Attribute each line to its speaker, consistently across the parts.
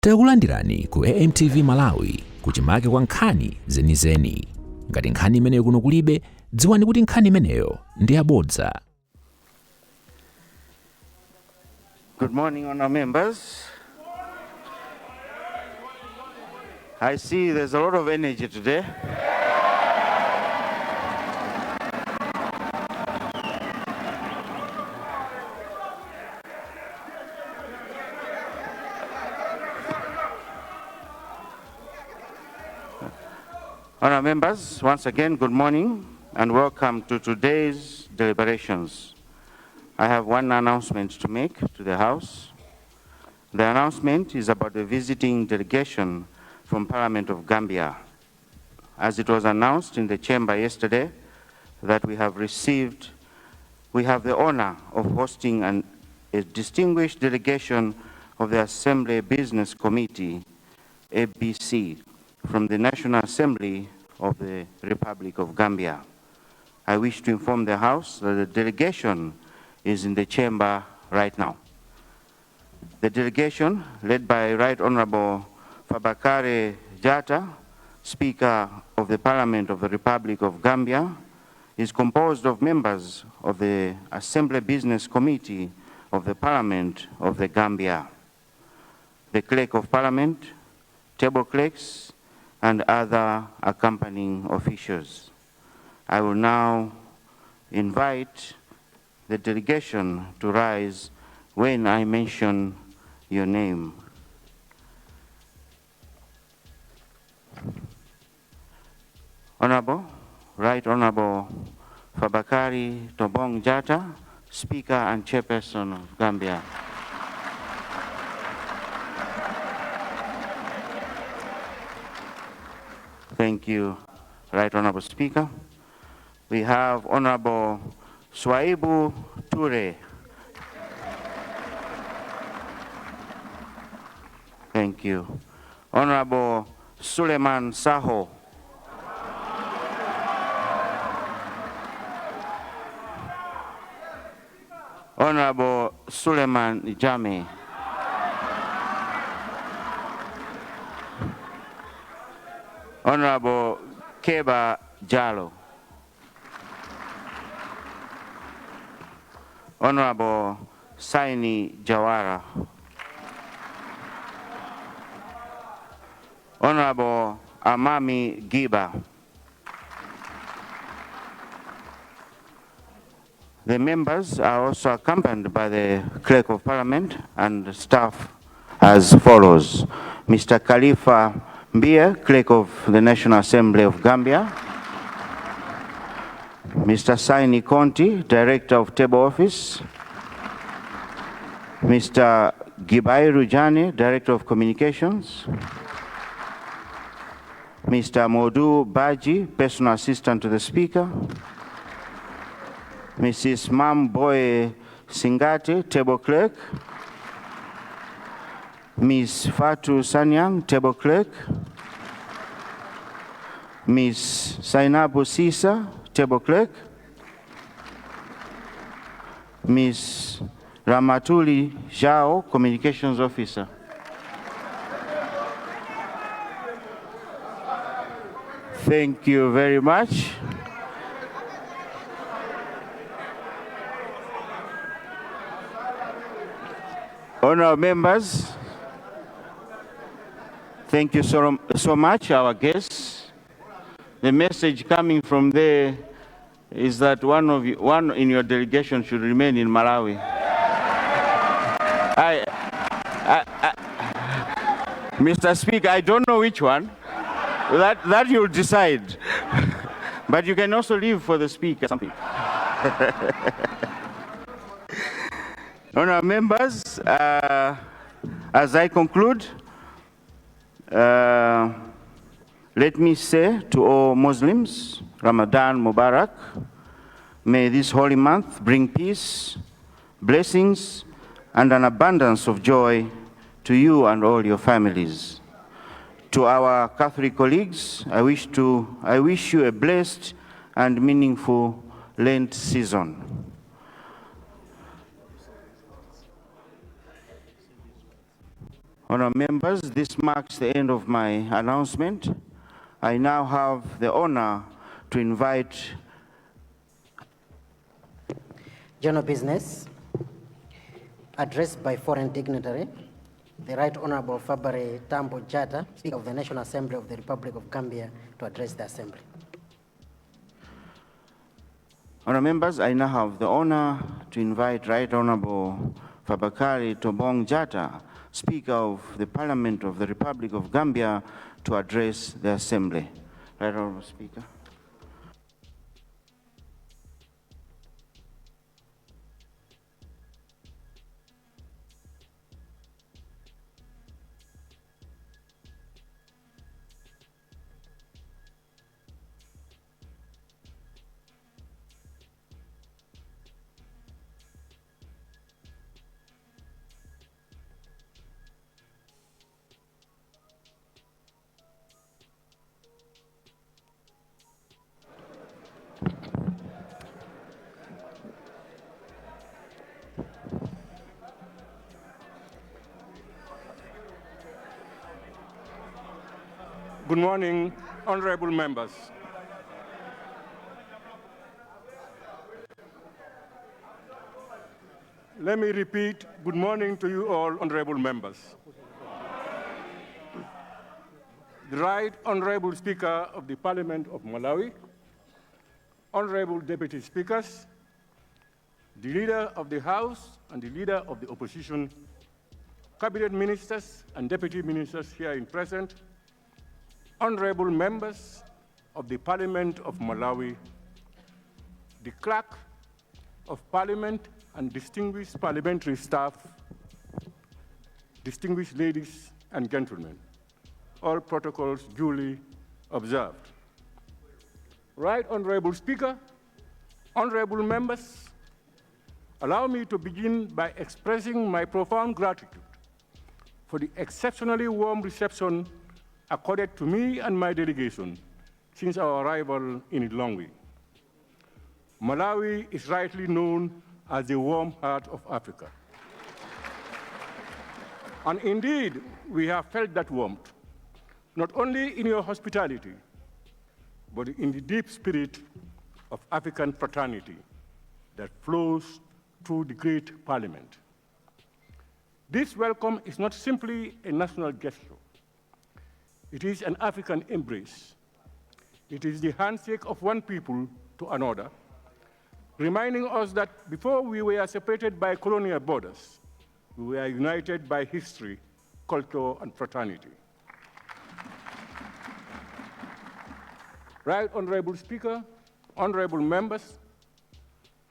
Speaker 1: Takulandirani ku AMTV Malawi kuchimake kwa nkhani zenizeni. Ngati nkhani imeneyo kuno kulibe, dziwani kuti nkhani imeneyo ndi yabodza.
Speaker 2: Good morning, honour members. I see there's a lot of energy today. Honour members, once again, good morning and welcome to today's deliberations. I have one announcement to make to the House. The announcement is about the visiting delegation from Parliament of Gambia. As it was announced in the chamber yesterday that we have the honor of hosting a distinguished delegation of the Assembly Business Committee, ABC, from the National Assembly of the Republic of Gambia. I wish to inform the House that the delegation is in the chamber right now. The delegation, led by Right Honorable Fabakary Jatta, Speaker of the Parliament of the Republic of Gambia, is composed of members of the Assembly Business Committee of the Parliament of the Gambia, the Clerk of Parliament, table clerks, and other accompanying officials. I will now invite the delegation to rise when I mention your name. Honorable, Right Honorable Fabakary Tobong Jatta, Speaker and Chairperson of Gambia. Thank you, Right Honorable Speaker. We have Honorable Swaibu Ture. Thank you. Honorable Suleiman Saho. Honorable Suleiman Jame. Honorable Keba Jalo. Honorable Saini Jawara. Honorable Amami Giba. The members are also accompanied by the Clerk of Parliament and staff as follows. Mr. Khalifa Mbia, Clerk of the National Assembly of Gambia. Mr. Saini Conti, Director of Table Office. Mr. Gibairu Jani, Director of Communications. Mr. Modu Baji, Personal Assistant to the Speaker. Mrs. Mamboy Singate, Table Clerk. Ms. Fatu Sanyang, Table Clerk. Ms. Sainabu Sisa, Table Clerk. Ms. Ramatuli Zhao, Communications Officer. Thank you very much. Honourable members, thank you so much, our guests. The message coming from there is that one in your delegation should remain in Malawi. Mr. Speaker, I don't know which one. That you'll decide. But you can also leave for the Speaker. Honourable members, as I conclude, let me say to all Muslims, Ramadan Mubarak. May this holy month bring peace, blessings, and an abundance of joy to you and all your families. To our Catholic colleagues, I wish you a blessed and meaningful Lent season. Honourable members, this marks the end of my announcement. I now have the honour to invite
Speaker 3: General business, addressed by foreign dignitary, the Right Honorable Fabare Tambo Jata, Speaker of the National Assembly of the Republic of Gambia, to address the Assembly.
Speaker 2: Honourable members, I now have the honour to invite Right Honourable Fabakari Tobong Jata, Speaker of the Parliament of the Republic of Gambia, to address the Assembly. Right Honourable Speaker.
Speaker 4: Good morning, honorable members. Let me repeat, good morning to you all, honorable members. The Right Honorable Speaker of the Parliament of Malawi, honorable deputy speakers, the leader of the House and the leader of the opposition, cabinet ministers and deputy ministers here in present, honorable members of the Parliament of Malawi, the clerk of Parliament and distinguished parliamentary staff, distinguished ladies and gentlemen, all protocols duly observed. Right Honorable Speaker, honorable members, allow me to begin by expressing my profound gratitude for the exceptionally warm reception accorded to me and my delegation since our arrival in Lilongwe. Malawi is rightly known as the warm heart of Africa. And indeed, we have felt that warmth, not only in your hospitality, but in the deep spirit of African fraternity that flows through the great parliament. This welcome is not simply a national gesture. It is an African embrace. It is the handshake of one people to another, reminding us that before we were separated by colonial borders, we were united by history, culture, and fraternity. Right Honorable Speaker, honorable members,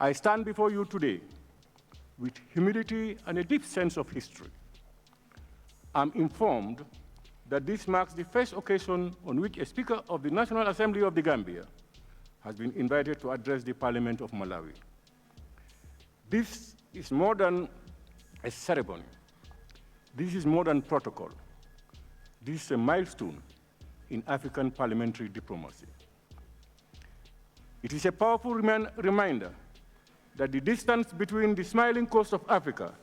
Speaker 4: I stand before you today with humility and a deep sense of history. I'm informed that this marks the first occasion on which a Speaker of the National Assembly of the Gambia has been invited to address the Parliament of Malawi. This is more than a ceremony. This is more than protocol. This is a milestone in African parliamentary diplomacy. It is a powerful reminder that the distance between the smiling coast of Africa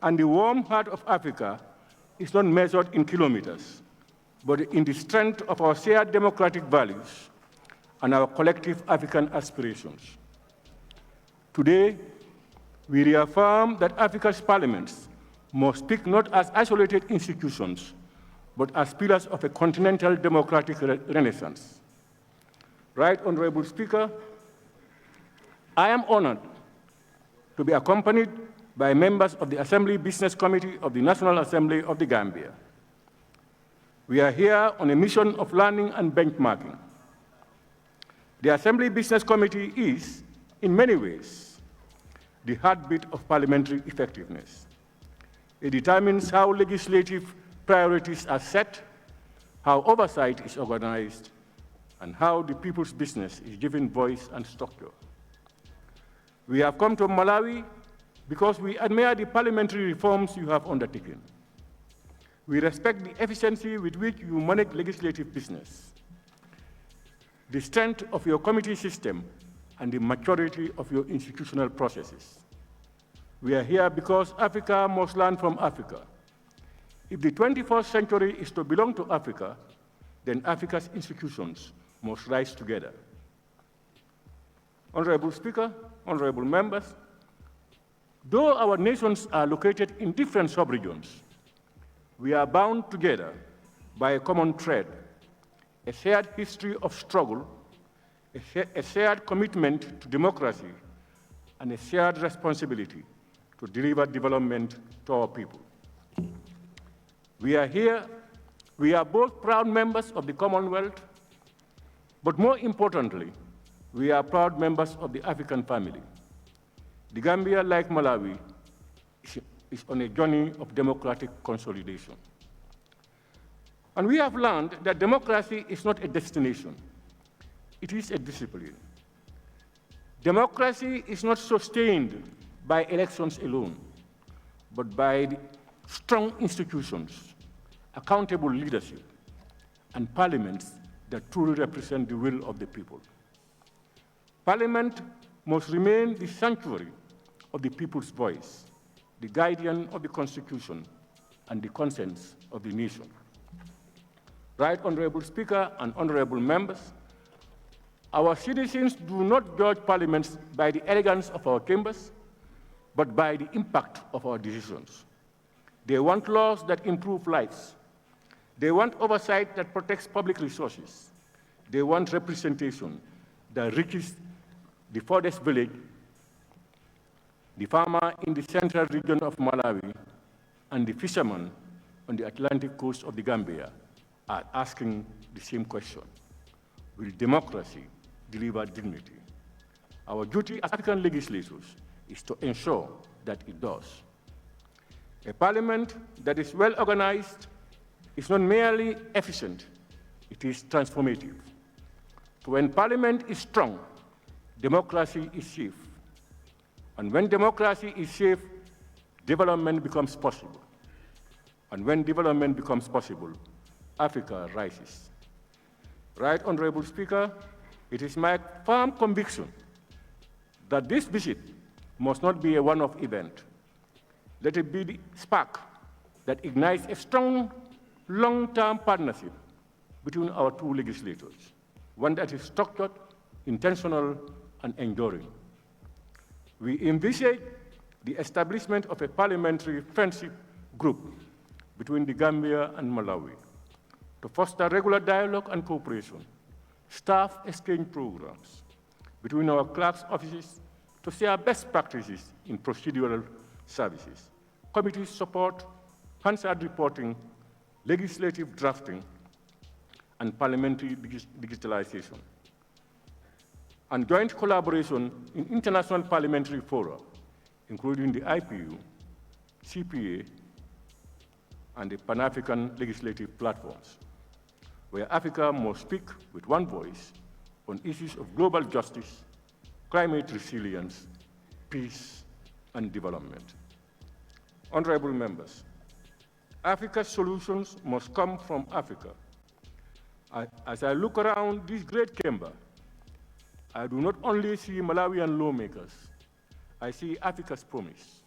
Speaker 4: and the warm heart of Africa is not measured in kilometers, but in the strength of our shared democratic values and our collective African aspirations. Today, we reaffirm that Africa's parliaments must speak not as isolated institutions, but as pillars of a continental democratic renaissance. Right Honorable Speaker, I am honored to be accompanied by members of the Assembly Business Committee of the National Assembly of the Gambia. We are here on a mission of learning and benchmarking. The Assembly Business Committee is, in many ways, the heartbeat of parliamentary effectiveness. It determines how legislative priorities are set, how oversight is organized, and how the people's business is given voice and structure. We have come to Malawi because we admire the parliamentary reforms you have undertaken. We respect the efficiency with which you manage legislative business, the strength of your committee system, and the maturity of your institutional processes. We are here because Africa must learn from Africa. If the 21st century is to belong to Africa, then Africa's institutions must rise together. Honorable Speaker, honorable members, though our nations are located in different sub-regions, we are bound together by a common thread, a shared history of struggle, a shared commitment to democracy, and a shared responsibility to deliver development to our people. We are both proud members of the Commonwealth, but more importantly, we are proud members of the African family. The Gambia, like Malawi, is on a journey of democratic consolidation. And we have learned that democracy is not a destination, it is a discipline. Democracy is not sustained by elections alone, but by the strong institutions, accountable leadership, and parliaments that truly represent the will of the people. Parliament must remain the sanctuary of the people's voice, the guardian of the Constitution, and the conscience of the nation. Right Honorable Speaker and honorable members, our citizens do not judge parliaments by the elegance of our chambers, but by the impact of our decisions. They want laws that improve lives. They want oversight that protects public resources. They want representation that reaches the farthest village, the farmer in the central region of Malawi, and the fisherman on the Atlantic coast of the Gambia are asking the same question. Will democracy deliver dignity? Our duty as African legislators is to ensure that it does. A parliament that is well organized is not merely efficient, it is transformative. So when parliament is strong, democracy is safe. And when democracy is safe, development becomes possible. And when development becomes possible, Africa rises. Right Honorable Speaker, it is my firm conviction that this visit must not be a one-off event. Let it be the spark that ignites a strong, long-term partnership between our two legislators, one that is structured, intentional, and enduring. We envisage the establishment of a parliamentary friendship group between the Gambia and Malawi to foster regular dialogue and cooperation, staff exchange programs between our clerks' offices to share best practices in procedural services, committee support, Hansard reporting, legislative drafting, and parliamentary digitalization, and joint collaboration in international parliamentary fora, including the IPU, CPA, and the Pan-African legislative platforms, where Africa must speak with one voice on issues of global justice, climate resilience, peace, and development. Honorable members, Africa's solutions must come from Africa. As I look around this great chamber, I do not only see Malawian lawmakers, I see Africa's promise.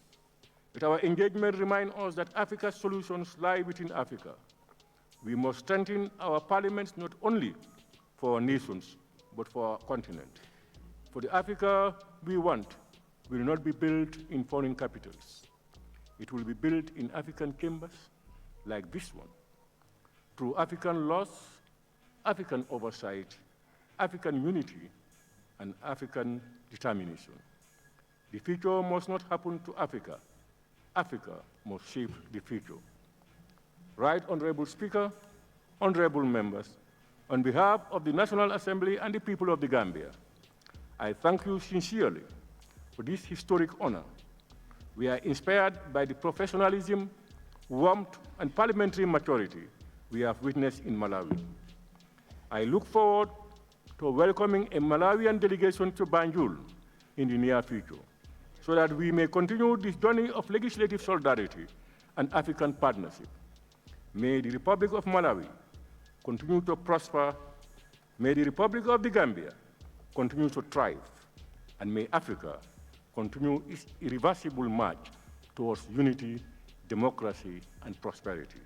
Speaker 4: Let our engagement remind us that Africa's solutions lie within Africa. We must strengthen our parliaments not only for our nations, but for our continent. For the Africa we want will not be built in foreign capitals. It will be built in African chambers like this one, through African laws, African oversight, African unity, and African determination. The future must not happen to Africa. Africa must shape the future. Right Honorable Speaker, honorable members, on behalf of the National Assembly and the people of the Gambia, I thank you sincerely for this historic honor. We are inspired by the professionalism, warmth, and parliamentary maturity we have witnessed in Malawi. I look forward to welcoming a Malawian delegation to Banjul in the near future, so that we may continue this journey of legislative solidarity and African partnership. May the Republic of Malawi continue to prosper. May the Republic of the Gambia continue to thrive. And may Africa continue its irreversible march towards unity, democracy, and prosperity.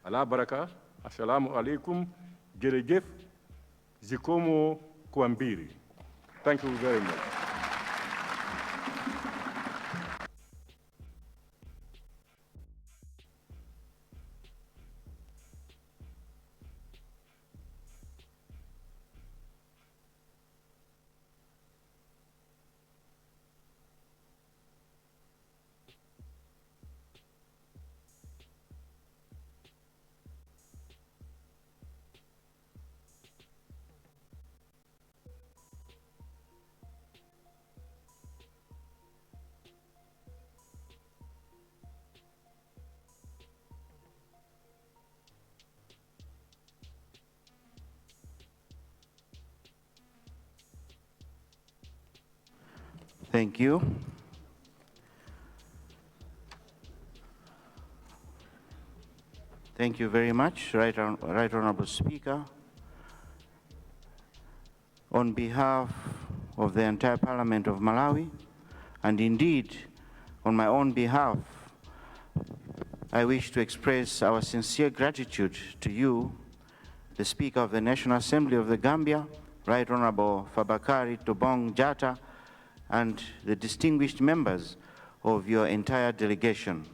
Speaker 4: ala baraka, assalamu alaikum, jerejef, zikomo kwambiri. Thank you very much.
Speaker 2: Thank you. Thank you very much, Right Honorable Speaker. On behalf of the entire Parliament of Malawi, and indeed on my own behalf, I wish to express our sincere gratitude to you, the Speaker of the National Assembly of the Gambia, Right Honorable Fabakary Tobong Jatta, and the distinguished members of your entire delegation,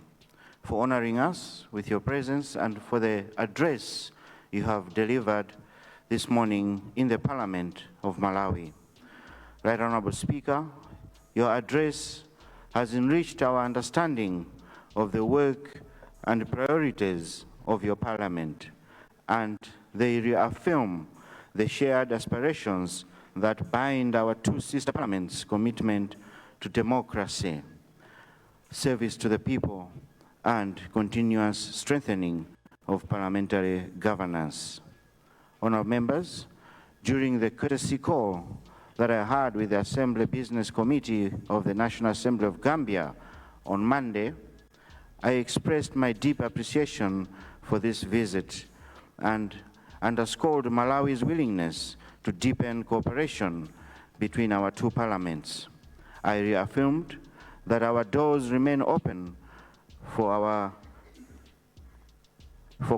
Speaker 2: for honoring us with your presence and for the address you have delivered this morning in the Parliament of Malawi. Right Honorable Speaker, your address has enriched our understanding of the work and priorities of your Parliament, and they reaffirm the shared aspirations that bind our two sister parliaments' commitment to democracy, service to the people, and continuous strengthening of parliamentary governance. Honourable members, during the courtesy call that I had with the Assembly Business Committee of the National Assembly of Gambia on Monday, I expressed my deep appreciation for this visit and underscored Malawi's willingness to deepen cooperation between our two parliaments. I reaffirmed that our doors remain open for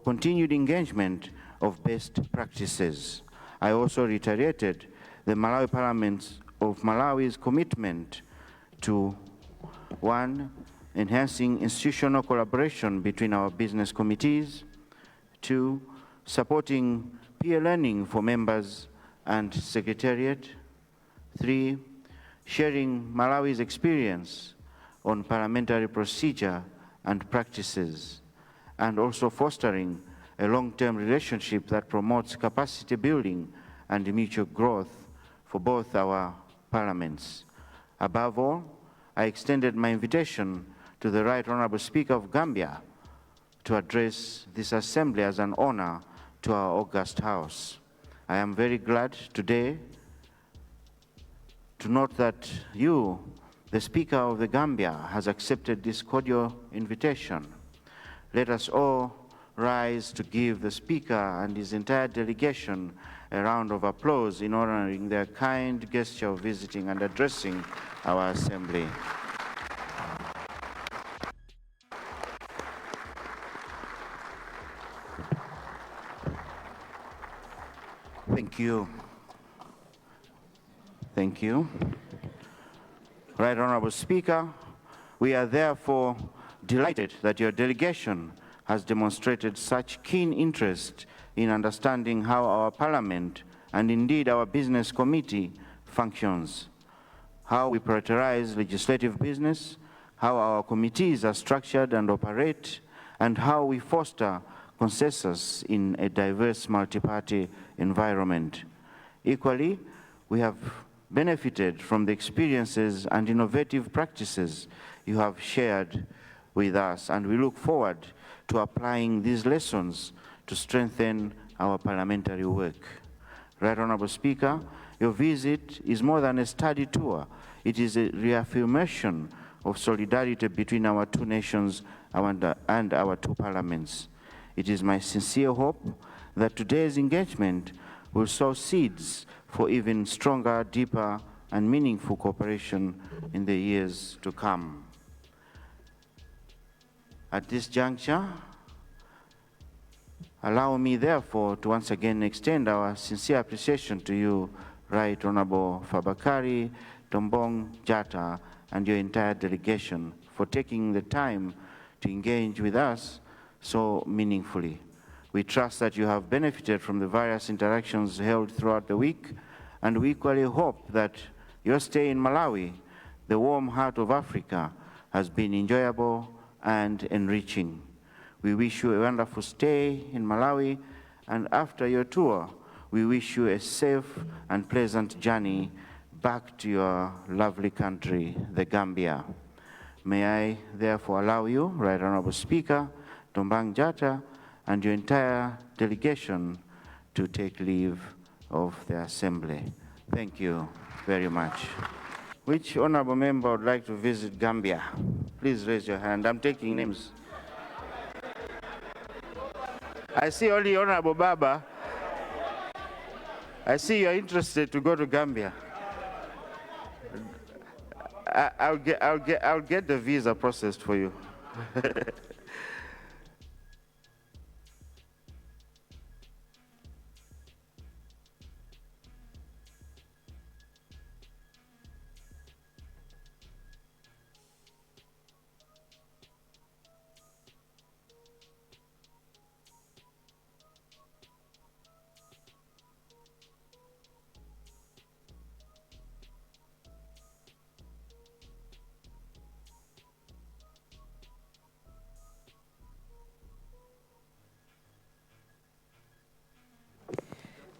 Speaker 2: continued engagement of best practices. I also reiterated the Malawi Parliament of Malawi's commitment to, one, enhancing institutional collaboration between our business committees, two, supporting peer learning for members and Secretariat, three, sharing Malawi's experience on parliamentary procedure and practices, and also fostering a long-term relationship that promotes capacity building and mutual growth for both our parliaments. Above all, I extended my invitation to the Right Honourable Speaker of Gambia to address this Assembly as an honor to our august House. I am very glad today to note that you, the Speaker of the Gambia, has accepted this cordial invitation. Let us all rise to give the Speaker and his entire delegation a round of applause in honoring their kind gesture of visiting and addressing our Assembly. Thank you. Thank you. Right Honourable Speaker, we are therefore delighted that your delegation has demonstrated such keen interest in understanding how our Parliament and indeed our Business Committee functions, how we prioritize legislative business, how our committees are structured and operate, and how we foster consensus in a diverse multi-party environment. Equally, we have benefited from the experiences and innovative practices you have shared with us, and we look forward to applying these lessons to strengthen our parliamentary work. Right Honourable Speaker, your visit is more than a study tour. It is a reaffirmation of solidarity between our two nations and our two parliaments. It is my sincere hope that today's engagement will sow seeds for even stronger, deeper, and meaningful cooperation in the years to come. At this juncture, Allow me, therefore, to once again extend our sincere appreciation to you, Right Honorable Fabakari, Tombong Jata, and your entire delegation for taking the time to engage with us so meaningfully. We trust that you have benefited from the various interactions held throughout the week, and we equally hope that your stay in Malawi, the warm heart of Africa, has been enjoyable and enriching. We wish you a wonderful stay in Malawi, and after your tour, we wish you a safe and pleasant journey back to your lovely country, the Gambia. May I therefore allow you, Right Honorable Speaker, Tombang Jata, and your entire delegation to take leave of the Assembly. Thank you very much. Which honorable member would like to visit Gambia? Please raise your hand. I'm taking names. I see only Honorable Baba. I see you're interested to go to Gambia. I'll get the visa processed for you.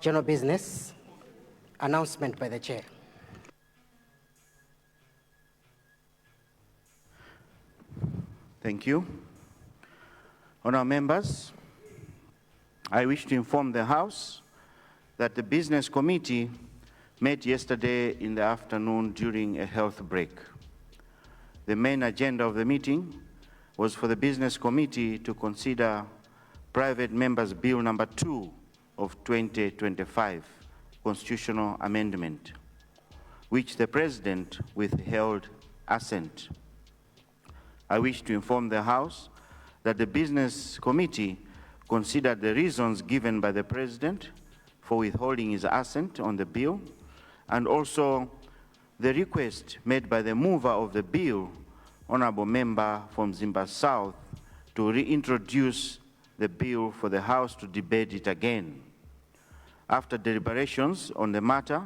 Speaker 3: General business, announcement by the chair.
Speaker 2: Thank you. Honourable members, I wish to inform the House that the Business Committee met yesterday in the afternoon during a health break. The main agenda of the meeting was for the Business Committee to consider Private Members' Bill number 2 of 2025, Constitutional Amendment, which the President withheld assent. I wish to inform the House that the Business Committee considered the reasons given by the President for withholding his assent on the bill, and also the request made by the mover of the bill, Honorable Member from Zimba South, to reintroduce the bill for the House to debate it again. After deliberations on the matter,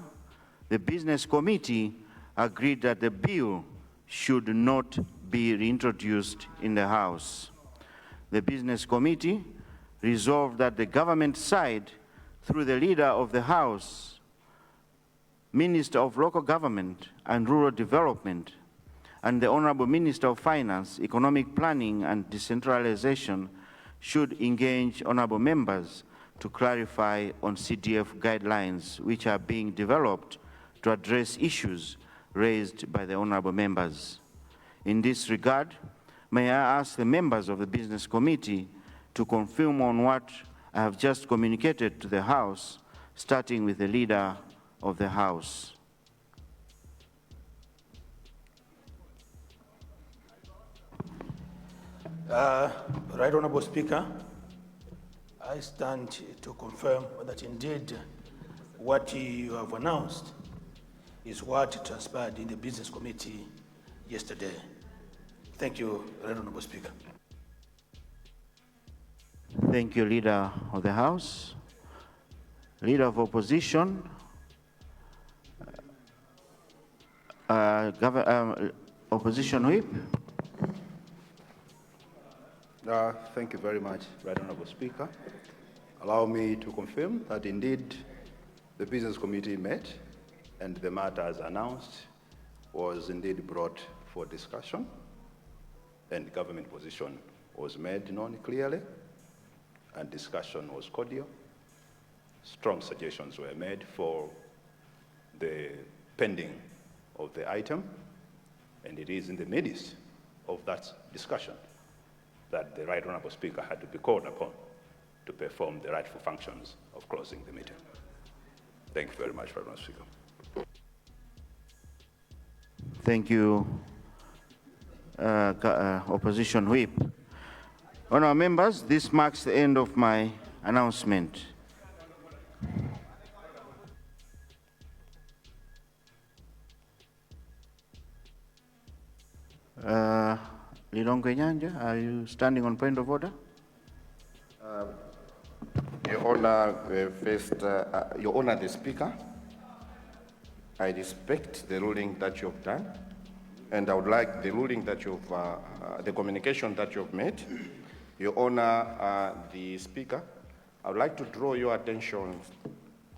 Speaker 2: the Business Committee agreed that the bill should not be reintroduced in the House. The Business Committee resolved that the government side, through the Leader of the House, Minister of Local Government and Rural Development, and the Honorable Minister of Finance, Economic Planning and Decentralization, should engage honorable members to clarify on CDF guidelines which are being developed to address issues raised by the honorable members. In this regard, may I ask the members of the Business Committee to confirm on what I have just communicated to the House, starting with the Leader of the House.
Speaker 5: Right Honorable Speaker, I stand to confirm that indeed what you have announced is what transpired in the Business Committee yesterday. Thank you, Right Honorable Speaker.
Speaker 2: Thank you, Leader of the House. Leader of Opposition, Opposition Whip.
Speaker 6: Thank you very much, Right Honorable Speaker. Allow me to confirm that indeed the Business Committee met and the matter as announced was indeed brought for discussion, and government position was made known clearly, and discussion was cordial. Strong suggestions were made for the pending of the item, and it is in the midst of that discussion that the Right Honorable Speaker had to be called upon to perform the rightful functions of closing the meeting. Thank you very much, Right Honorable Speaker.
Speaker 2: Thank you, Opposition Whip. Honourable members, this marks the end of my announcement. Lilongwe Nyanja, are you standing on point of order?
Speaker 7: Your Honor, Your Honor, the Speaker, I respect the ruling that you've done, and I would like the ruling that you've, the communication that you've made. Your Honor, the Speaker, I would like to draw your attention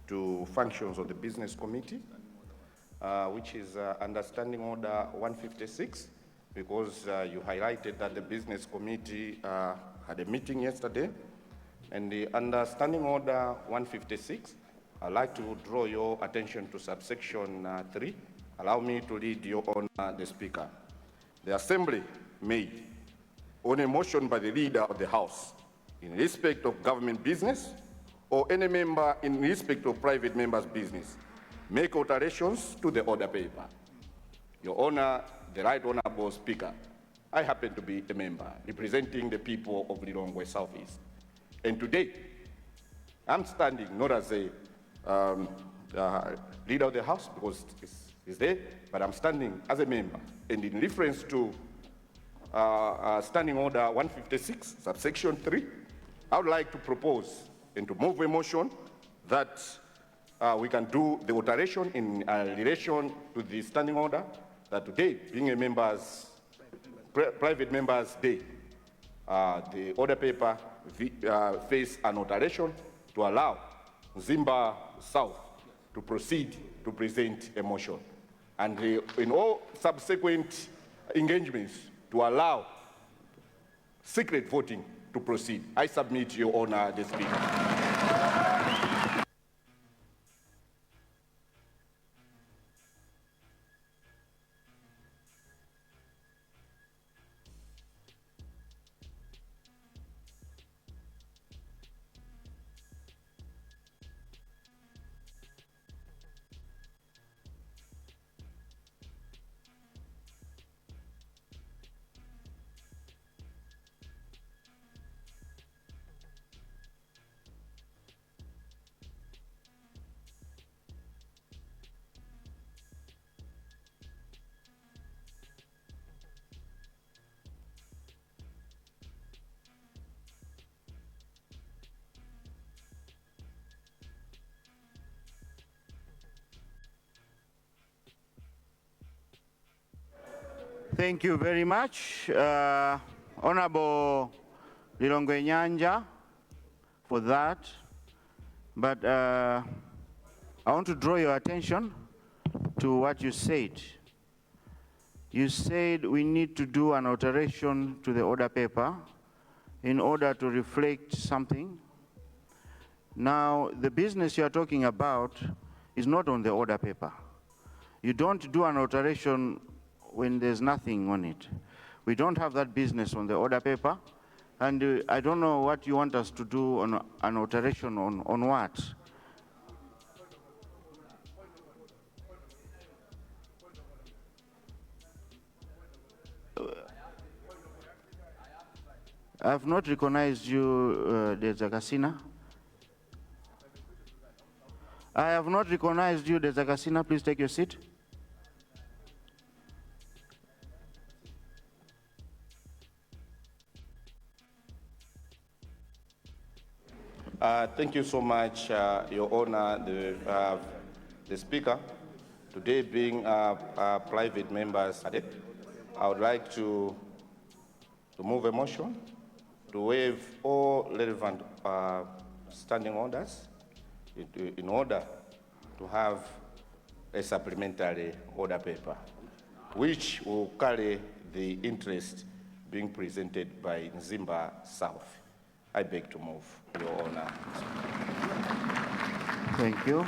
Speaker 7: to functions of the Business Committee, which is Understanding Order 156, because you highlighted that the Business Committee had a meeting yesterday, and the Understanding Order 156, I'd like to draw your attention to subsection 3. Allow me to read, Your Honor, the Speaker. The Assembly may, on a motion by the Leader of the House, in respect of government business, or any member in respect of private member's business, make alterations to the order paper. Your Honor, the Right Honorable Speaker, I happen to be a member representing the people of Lilongwe Southeast. And today, I'm standing not as a Leader of the House, because it's there, but I'm standing as a member. And in reference to Standing Order 156, subsection 3, I would like to propose and to move a motion that we can do the alteration in relation to the Standing Order, that today, being a private members' day, the order paper face an alteration to allow Zimba South to proceed to present a motion. And in all subsequent engagements, to allow secret voting to proceed. I submit, Your Honor, the Speaker.
Speaker 2: Thank you very much, Honorable Lilongwe Nyanja, for that. But I want to draw your attention to what you said. You said we need to do an alteration to the order paper in order to reflect something. Now, the business you're talking about is not on the order paper. You don't do an alteration when there's nothing on it. We don't have that business on the order paper, and I don't know what you want us to do on an alteration on what. I have not recognized you, Dezakasina. I have not recognized you, Dezakasina. Please take your seat.
Speaker 7: Thank you so much, Your Honor, the Speaker. Today being private members, I would like to move a motion to waive all relevant standing orders in order to have a supplementary order paper, which will carry the interest being presented by Zimba South. I beg to move, Your Honor.
Speaker 2: Thank you.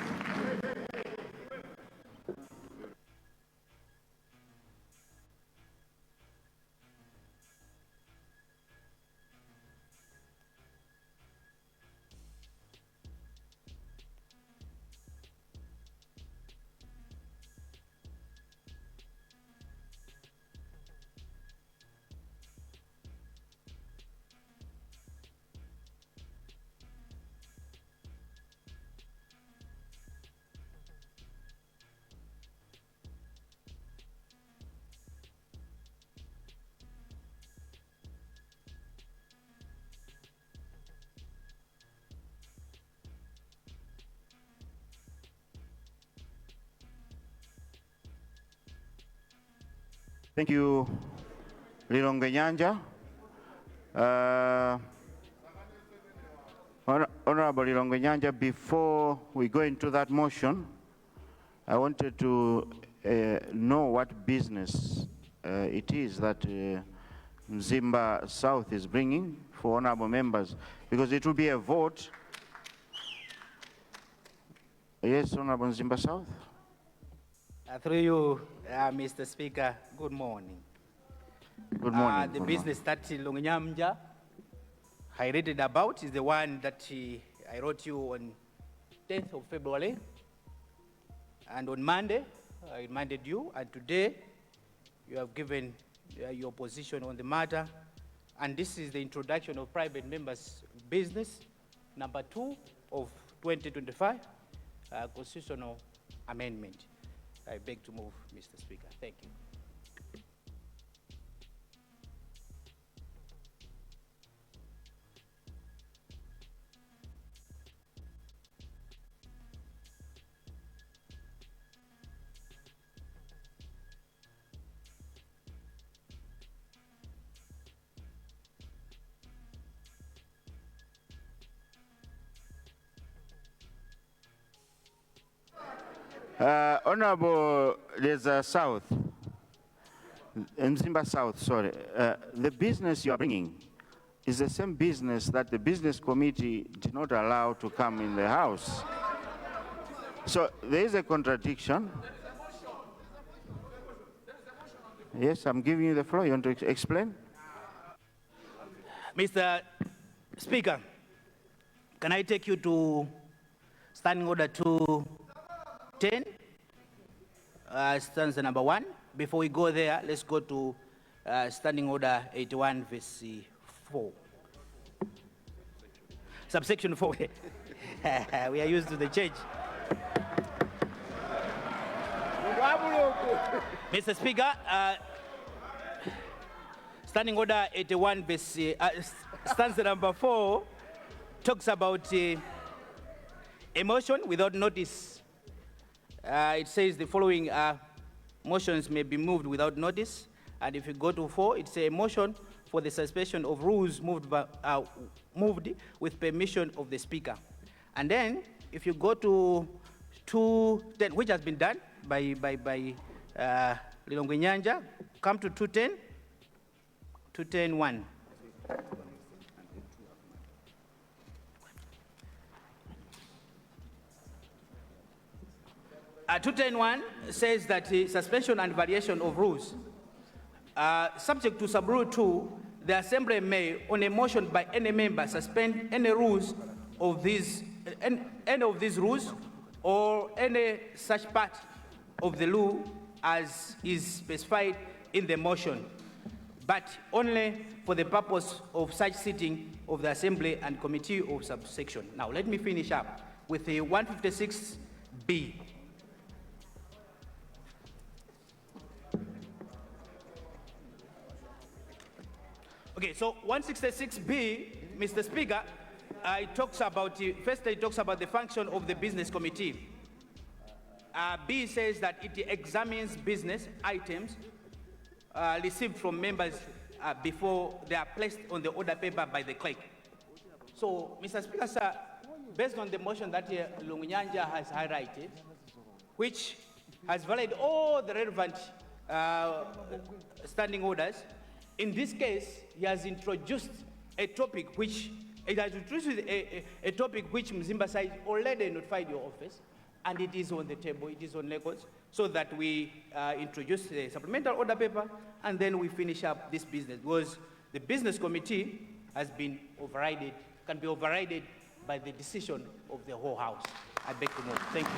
Speaker 2: Thank you, Lilongwe Nyanja. Honorable Lilongwe Nyanja, before we go into that motion, I wanted to know what business it is that Mzimba South is bringing for honorable members, because it will be a vote. Yes, Honorable Mzimba South.
Speaker 8: Through you, Mr. Speaker, good morning.
Speaker 2: Good morning.
Speaker 8: The
Speaker 2: good
Speaker 8: business that Longnyamja highlighted about is the one that I wrote you on 10th of February. And on Monday, I reminded you, and today you have given your position on the matter. And this is the introduction of private members' business, number 2 of 2025, constitutional amendment. I beg to move, Mr. Speaker. Thank you.
Speaker 2: Honorable, there's a South, Mzimba South, sorry. The business you are bringing is the same business that the business committee did not allow to come in the House. So there is a contradiction. Yes, I'm giving you the floor. You want to explain?
Speaker 8: Mr. Speaker, can I take you to Standing Order 210, stanza number 1? Before we go there, let's go to Standing Order 81, verse 4. Subsection 4. We are used to the change. Mr. Speaker, Standing Order 81, verse, stanza number 4 talks about a motion without notice. It says the following motions may be moved without notice. And if you go to 4, it's a motion for the suspension of rules moved with permission of the Speaker. And then if you go to 210, which has been done by Lilongwe Nyanja, come to 210, 210-1. Uh, 210-1 says that the suspension and variation of rules, subject to sub-rule 2, the Assembly may, on a motion by any member, suspend any rules of these, any of these rules or any such part of the law as is specified in the motion, but only for the purpose of such sitting of the Assembly and Committee of subsection. Now, let me finish up with the 156B. Okay, so 166B, Mr. Speaker, it talks about, firstly, it talks about the function of the business committee. B says that it examines business items received from members before they are placed on the order paper by the clerk. So, Mr. Speaker, sir, based on the motion that Longnyanja has highlighted, which has violated all the relevant standing orders, in this case, he has introduced a topic which, a topic which Mzimba side already notified your office, and it is on the table, it is on records, so that we introduce the supplemental order paper, and then we finish up this business, because the business committee has been overridden, can be overridden by the decision of the whole House. I beg to move. Thank you.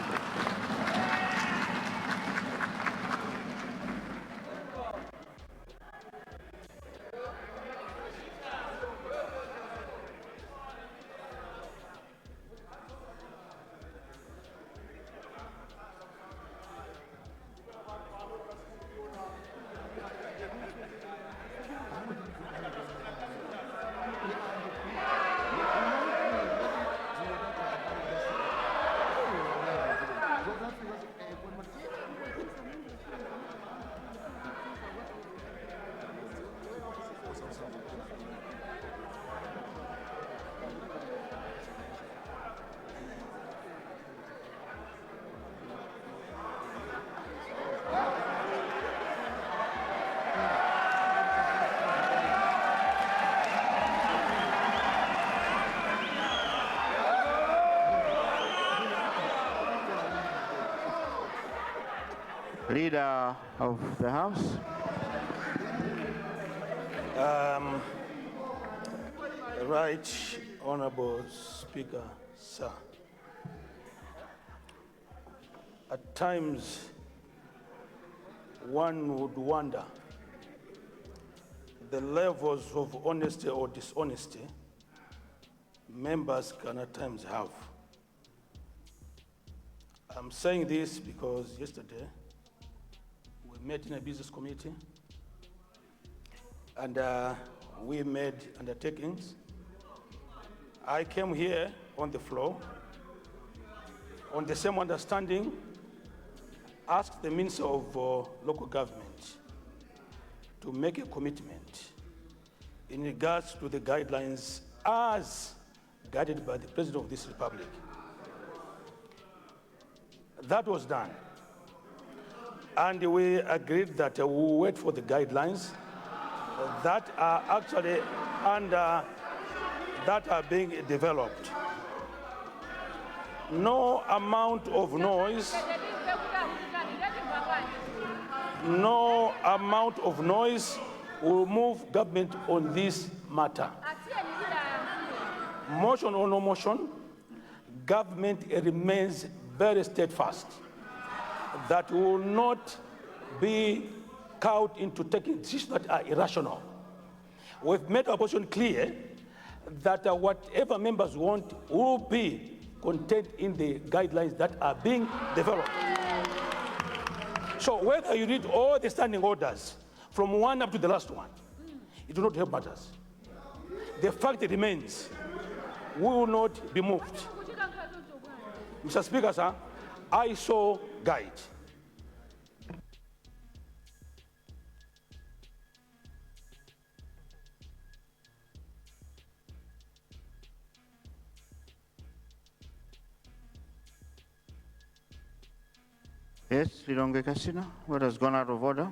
Speaker 2: Leader of the House.
Speaker 5: Right, Honorable Speaker, sir. At times, one would wonder the levels of honesty or dishonesty members can at times have. I'm saying this because yesterday we met in a business committee and we made undertakings. I came here on the floor on the same understanding, asked the Minister of Local Government to make a commitment in regards to the guidelines as guided by the President of this Republic. That was done. And we agreed that we will wait for the guidelines that are actually under, that are being developed. No amount of noise, no amount of noise will move government on this matter. Motion or no motion, government remains very steadfast that will not be cowed into taking decisions that are irrational. We've made our position clear that whatever members want will be contained in the guidelines that are being developed. So whether you read all the standing orders from one up to the last one, it will not help matters. The fact remains, we will not be moved. Mr. Speaker, sir, I so guide.
Speaker 2: Yes, Lilongwe Kasina, what has gone out of order?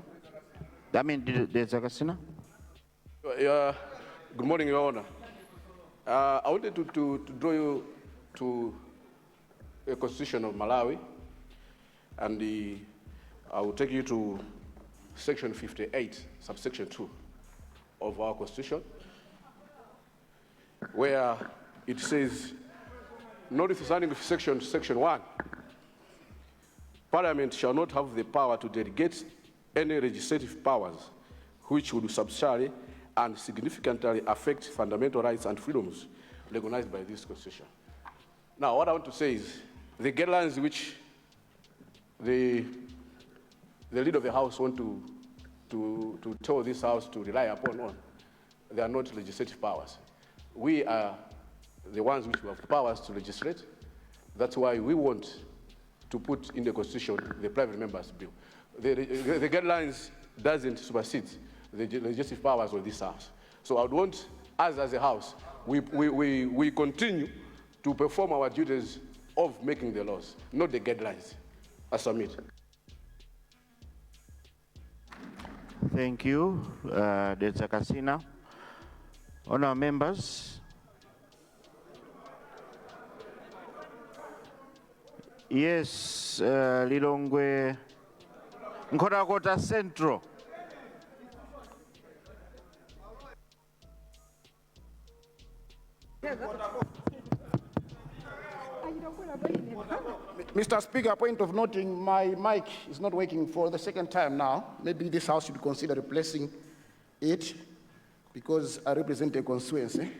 Speaker 2: I mean, there's a Kasina.
Speaker 9: Good morning, Your Honor. I wanted to draw you to a constitution of Malawi, and I will take you to section 58, subsection 2 of our constitution, where it says, notwithstanding section 1, Parliament shall not have the power to delegate any legislative powers which would substantially and significantly affect fundamental rights and freedoms recognized by this Constitution. Now, what I want to say is the guidelines which the leader of the House want to tell this House to rely upon, they are not legislative powers. We are the ones which have powers to legislate. That's why we want to put in the Constitution the private members' bill. The guidelines doesn't supersede the legislative powers of this House. So I would want us as a House, we continue to perform our duties of making the laws, not the guidelines. I submit.
Speaker 2: Thank you, Dr. Kasina. Honourable members, yes, Lilongwe Nkhotakota Central.
Speaker 10: Mr. Speaker, point of noting, my mic is not working for the second time now. Maybe this House should consider replacing it because I represent a constituency.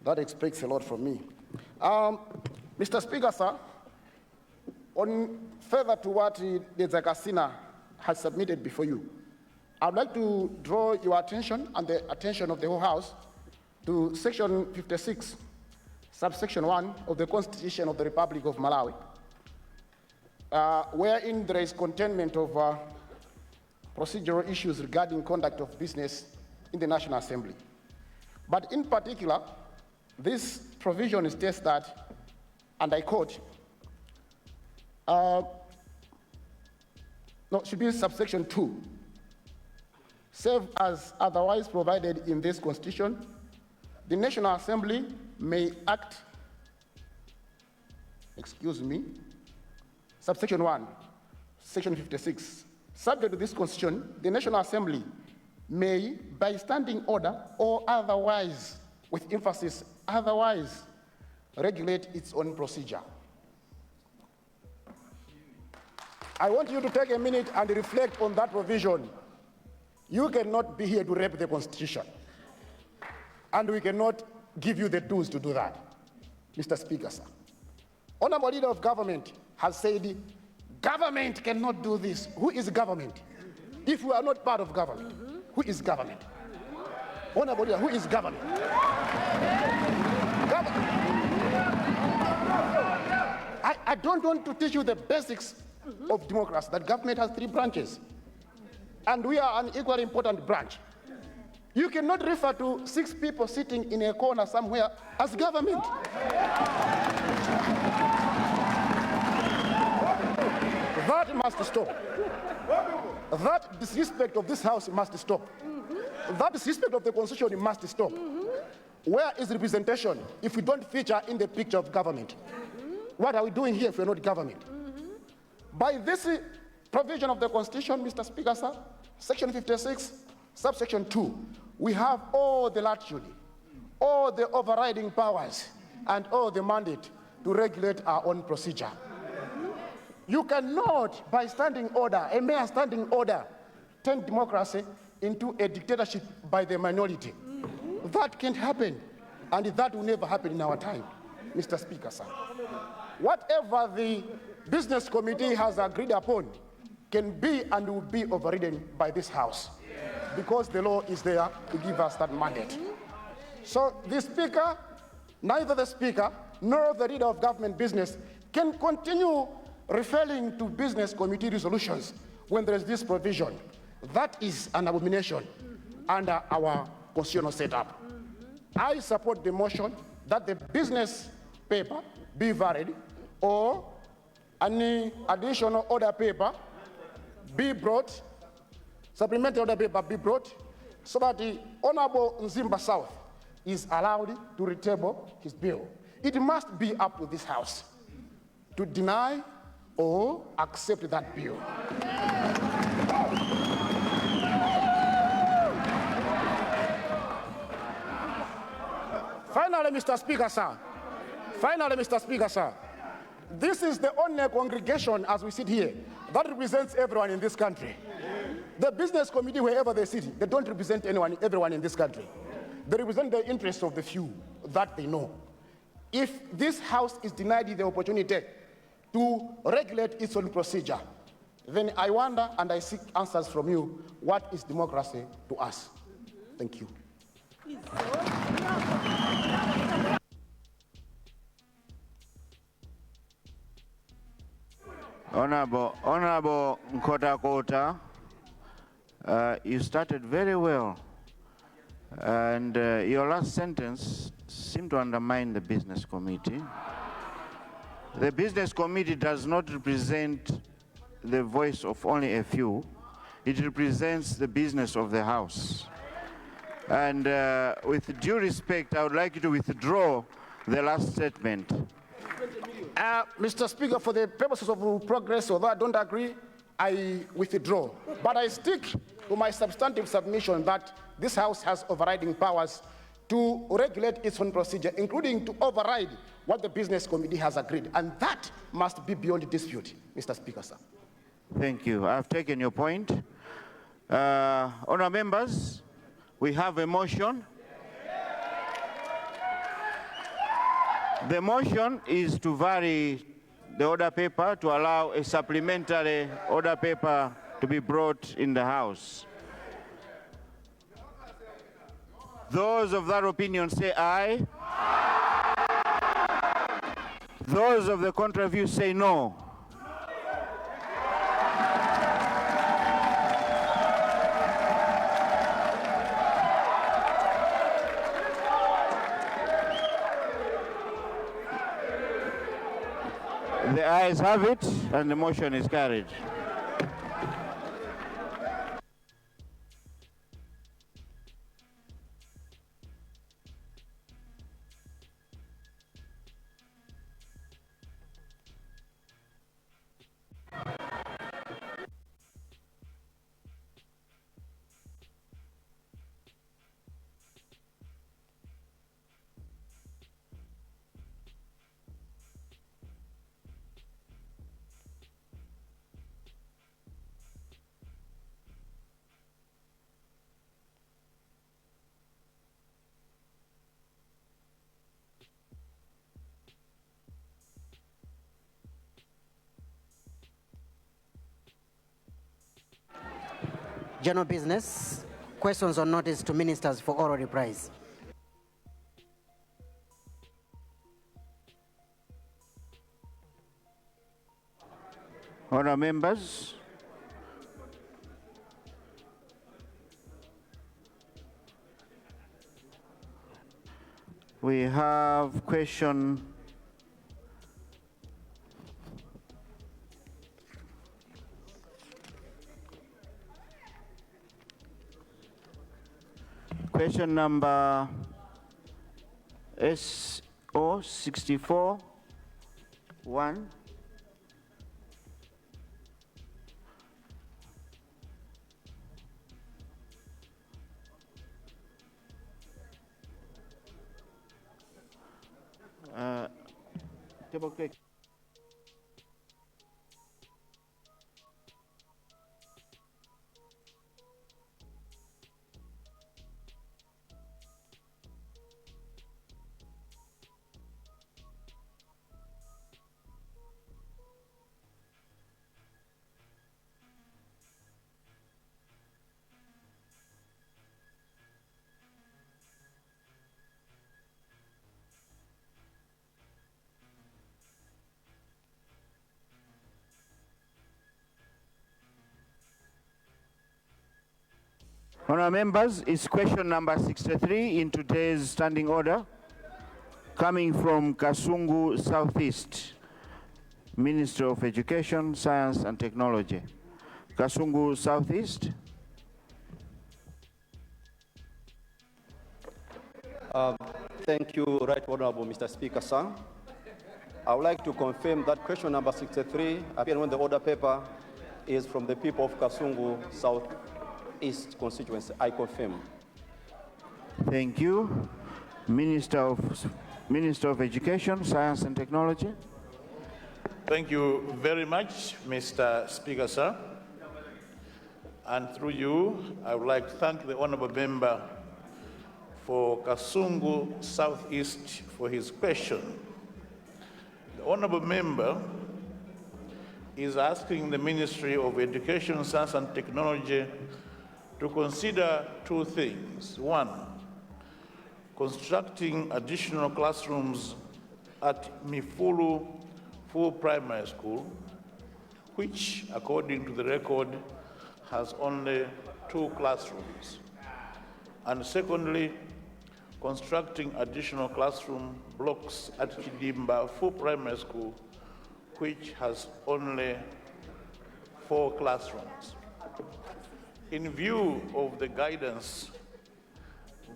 Speaker 10: That expects a lot from me. Mr. Speaker, sir, on further to what Dr. Kasina has submitted before you, I'd like to draw your attention and the attention of the whole House to section 56, subsection 1 of the Constitution of the Republic of Malawi, wherein there is containment of procedural issues regarding conduct of business in the National Assembly. But in particular, this provision states that, and I quote, should be subsection 2, save as otherwise provided in this Constitution, the National Assembly may act, subsection 1, section 56 Subject to this Constitution, the National Assembly may, by standing order or otherwise, with emphasis otherwise, regulate its own procedure. I want you to take a minute and reflect on that provision. You cannot be here to rape the Constitution, and we cannot give you the tools to do that. Mr. Speaker, sir. Honorable Leader of Government has said, government cannot do this. Who is government? If we are not part of government, who is government? Honorable Leader, who is government? I don't want to teach you the basics of democracy, that government has 3 branches. And we are an equally important branch. You cannot refer to 6 people sitting in a corner somewhere as government. That must stop. That disrespect of this house must stop. That disrespect of the Constitution must stop. Where is representation if we don't feature in the picture of government? What are we doing here if we're not government? By this provision of the Constitution, Mr. Speaker, sir, Section 56, subsection 2, we have all the latitude, all the overriding powers, and all the mandate to regulate our own procedure. You cannot, by standing order, a mere standing order, turn democracy into a dictatorship by the minority. That can't happen, and that will never happen in our time, Mr. Speaker, sir. Whatever the Business Committee has agreed upon can be and will be overridden by this House, because the law is there to give us that mandate. So the Speaker, neither the Speaker nor the Leader of Government Business can continue referring to Business Committee resolutions when there is this provision. That is an abomination under our constitutional setup. I support the motion that the business paper be varied, or any additional order paper be brought, supplementary order paper be brought, so that the Honorable Nzimba South is allowed to retable his bill. It must be up to this House to deny or accept that bill. Finally, Mr. Speaker, sir. Finally, Mr. Speaker, sir. This is the only congregation, as we sit here, that represents everyone in this country. The Business Committee, wherever they sit, they don't represent everyone in this country. They represent the interests of the few that they know. If this House is denied the opportunity to regulate its own procedure, then I wonder and I seek answers from you, what is democracy to us? Thank you.
Speaker 2: Honorable Nkota, you started very well, and your last sentence seemed to undermine the Business Committee. The Business Committee does not represent the voice of only a few. It represents the business of the House. And with due respect, I would like you to withdraw the last statement.
Speaker 10: Mr. Speaker, for the purposes of progress, although I don't agree, I withdraw. But I stick to my substantive submission that this House has overriding powers to regulate its own procedure, including to override what the Business Committee has agreed. And that must be beyond dispute, Mr. Speaker, sir.
Speaker 2: Thank you. I've taken your point. Honourable members, we have a motion. The motion is to vary the order paper to allow a supplementary order paper to be brought in the House. Those of that opinion say aye. Aye. Those of the contrary view say no. The ayes have it, and the motion is carried.
Speaker 3: General business, questions on notice to ministers for oral replies.
Speaker 2: Honourable members, we have question number SO 64-1. Table clerk. Honourable members, it's question number 63 in today's standing order, coming from Kasungu Southeast, Minister of Education, Science and Technology. Kasungu Southeast.
Speaker 11: Thank you, Right Honourable Mr. Speaker, sir. I would like to confirm that question number 63, appearing on the order paper, is from the people of Kasungu Southeast constituency. I confirm.
Speaker 2: Thank you. Minister of Education, Science and Technology.
Speaker 12: Thank you very much, Mr. Speaker, sir. And through you, I would like to thank the honourable member for Kasungu Southeast for his question. The honourable member is asking the Ministry of Education, Science and Technology to consider two things. One, constructing additional classrooms at Mifulu Full Primary School, which, according to the record, has only 2 classrooms. And secondly, constructing additional classroom blocks at Chidimba Full Primary School, which has only 4 classrooms. In view of the guidance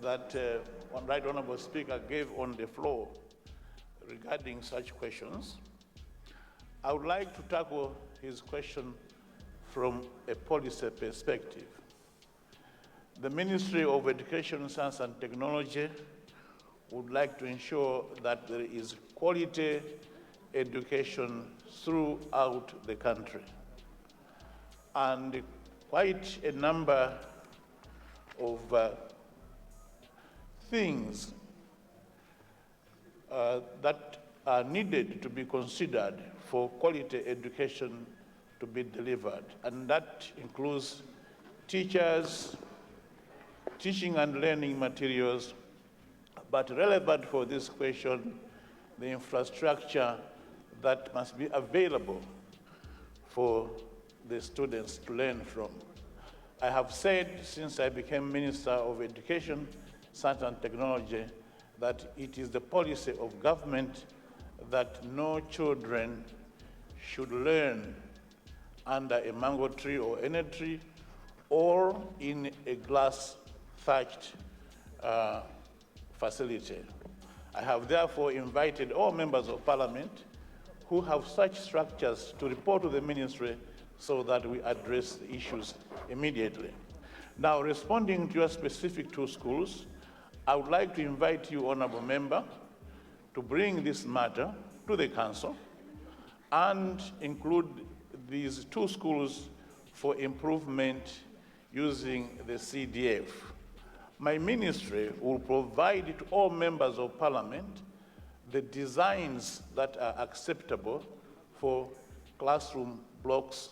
Speaker 12: that Right Honourable Speaker gave on the floor regarding such questions, I would like to tackle his question from a policy perspective. The Ministry of Education, Science and Technology would like to ensure that there is quality education throughout the country. And quite a number of things that are needed to be considered for quality education to be delivered. And that includes teachers, teaching and learning materials, but relevant for this question, the infrastructure that must be available for the students to learn from. I have said since I became Minister of Education, Science and Technology that it is the policy of government that no children should learn under a mango tree or any tree or in a glass-thatched facility. I have therefore invited all members of parliament who have such structures to report to the ministry so that we address the issues immediately. Now, responding to your specific 2 schools, I would like to invite you, honourable member, to bring this matter to the council and include these 2 schools for improvement using the CDF. My ministry will provide to all members of parliament the designs that are acceptable for classroom blocks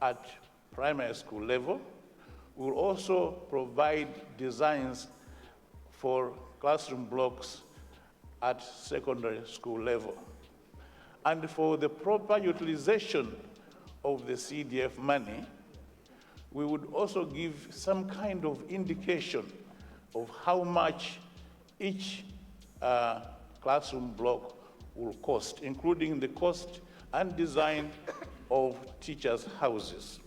Speaker 12: at primary school level, We'll also provide designs for classroom blocks at secondary school level. And for the proper utilization of the CDF money, we would also give some kind of indication of how much each classroom block will cost, including the cost and design of teachers' houses.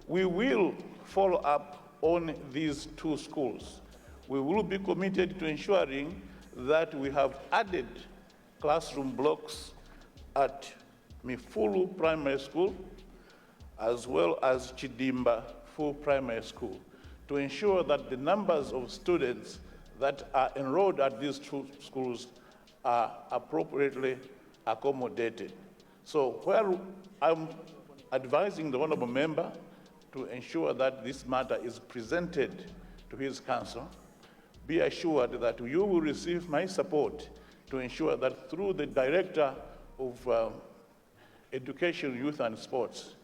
Speaker 12: We will follow up on these two schools. We will be committed to ensuring that we have added classroom blocks at Mifulu Primary School, as well as Chidimba Full Primary School, to ensure that the numbers of students that are enrolled at these two schools are appropriately accommodated. So where I'm advising the honorable member to ensure that this matter is presented to his council, be assured that you will receive my support to ensure that through the Director of Education, Youth and Sports,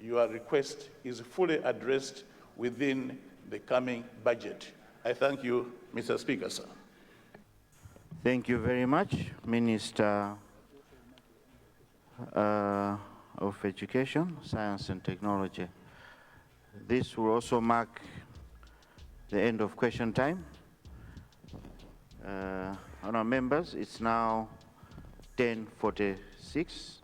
Speaker 12: your request is fully addressed within the coming budget. I thank you, Mr. Speaker, sir.
Speaker 2: Thank you very much, Minister of Education, Science and Technology. This will also mark the end of question time. Honourable members, it's now 10:46.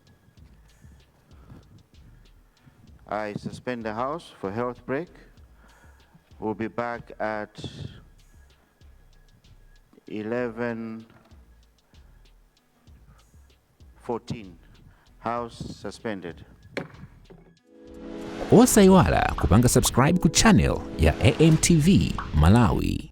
Speaker 2: I suspend the House for health break. We'll be back at 11:14. House suspended.
Speaker 1: Osaiwala kupanga subscribe ku channel ya AMTV Malawi.